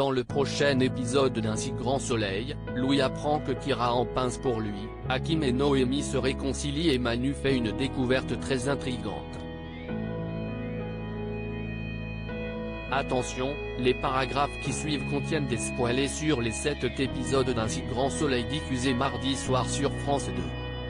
Dans le prochain épisode d'Un si grand soleil, Louis apprend que Kira en pince pour lui, Hakim et Noémie se réconcilient et Manu fait une découverte très intrigante. Attention, les paragraphes qui suivent contiennent des spoilers sur les 7 épisodes d'Un si grand soleil diffusés mardi soir sur France 2.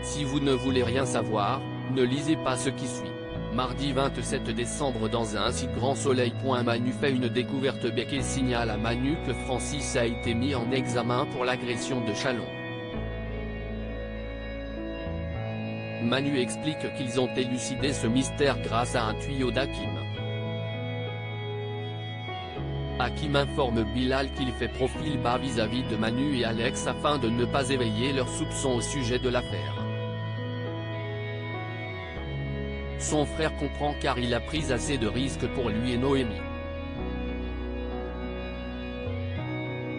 Si vous ne voulez rien savoir, ne lisez pas ce qui suit. Mardi 27 décembre dans Un si grand soleil. Manu fait une découverte bec et signale à Manu que Francis a été mis en examen pour l'agression de Chalon. Manu explique qu'ils ont élucidé ce mystère grâce à un tuyau d'Hakim. Hakim informe Bilal qu'il fait profil bas vis-à-vis de Manu et Alex afin de ne pas éveiller leurs soupçons au sujet de l'affaire. Son frère comprend car il a pris assez de risques pour lui et Noémie.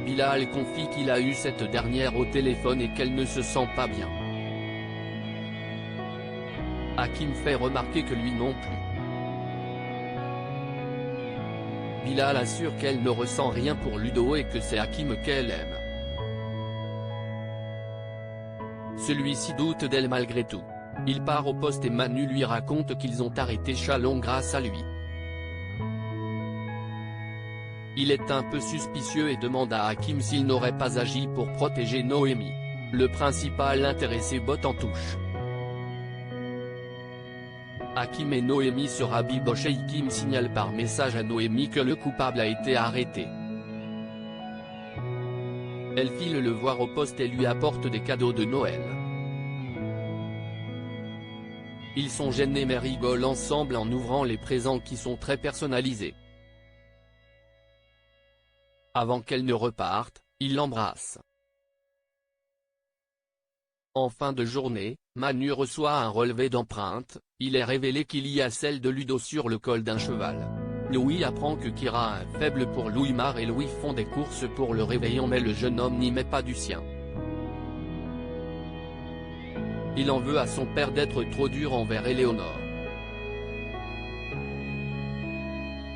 Bilal confie qu'il a eu cette dernière au téléphone et qu'elle ne se sent pas bien. Hakim fait remarquer que lui non plus. Bilal assure qu'elle ne ressent rien pour Ludo et que c'est Hakim qu'elle aime. Celui-ci doute d'elle malgré tout. Il part au poste et Manu lui raconte qu'ils ont arrêté Chalon grâce à lui. Il est un peu suspicieux et demande à Hakim s'il n'aurait pas agi pour protéger Noémie. Le principal intéressé botte en touche. Hakim et Noémie se rabibochent et Hakim signale par message à Noémie que le coupable a été arrêté. Elle file le voir au poste et lui apporte des cadeaux de Noël. Ils sont gênés mais rigolent ensemble en ouvrant les présents qui sont très personnalisés. Avant qu'elle ne reparte, ils l'embrassent. En fin de journée, Manu reçoit un relevé d'empreintes, il est révélé qu'il y a celle de Ludo sur le col d'un cheval. Louis apprend que Kira a un faible pour Louis-Mar et Louis font des courses pour le réveillon mais le jeune homme n'y met pas du sien. Il en veut à son père d'être trop dur envers Éléonore.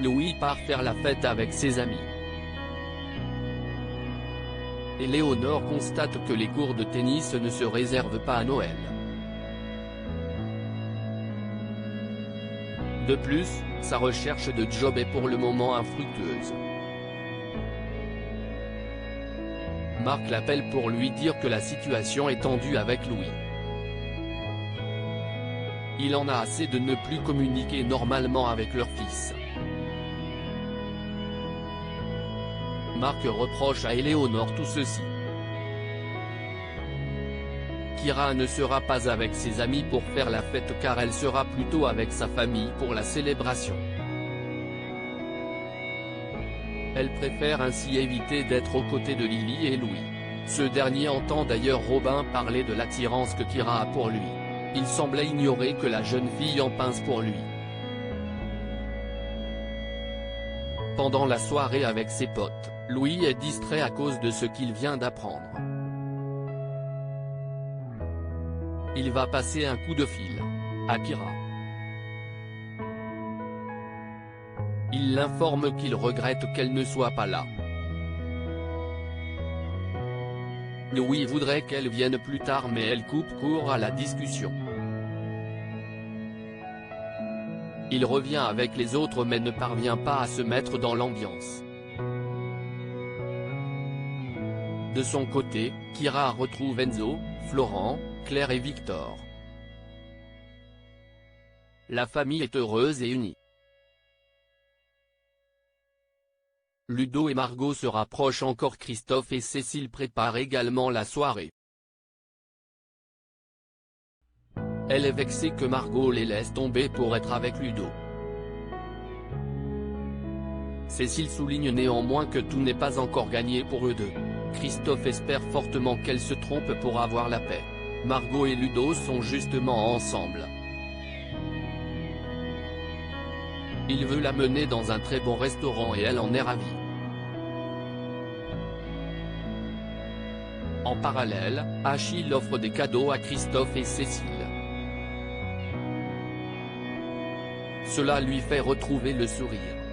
Louis part faire la fête avec ses amis. Éléonore constate que les cours de tennis ne se réservent pas à Noël. De plus, sa recherche de job est pour le moment infructueuse. Marc l'appelle pour lui dire que la situation est tendue avec Louis. Il en a assez de ne plus communiquer normalement avec leur fils. Marc reproche à Éléonore tout ceci. Kira ne sera pas avec ses amis pour faire la fête car elle sera plutôt avec sa famille pour la célébration. Elle préfère ainsi éviter d'être aux côtés de Lily et Louis. Ce dernier entend d'ailleurs Robin parler de l'attirance que Kira a pour lui. Il semblait ignorer que la jeune fille en pince pour lui. Pendant la soirée avec ses potes, Louis est distrait à cause de ce qu'il vient d'apprendre. Il va passer un coup de fil à Kira. Il l'informe qu'il regrette qu'elle ne soit pas là. Louis voudrait qu'elle vienne plus tard mais elle coupe court à la discussion. Il revient avec les autres mais ne parvient pas à se mettre dans l'ambiance. De son côté, Kira retrouve Enzo, Florent, Claire et Victor. La famille est heureuse et unie. Ludo et Margot se rapprochent encore. Christophe et Cécile préparent également la soirée. Elle est vexée que Margot les laisse tomber pour être avec Ludo. Cécile souligne néanmoins que tout n'est pas encore gagné pour eux deux. Christophe espère fortement qu'elle se trompe pour avoir la paix. Margot et Ludo sont justement ensemble. Il veut la mener dans un très bon restaurant et elle en est ravie. En parallèle, Achille offre des cadeaux à Christophe et Cécile. Cela lui fait retrouver le sourire.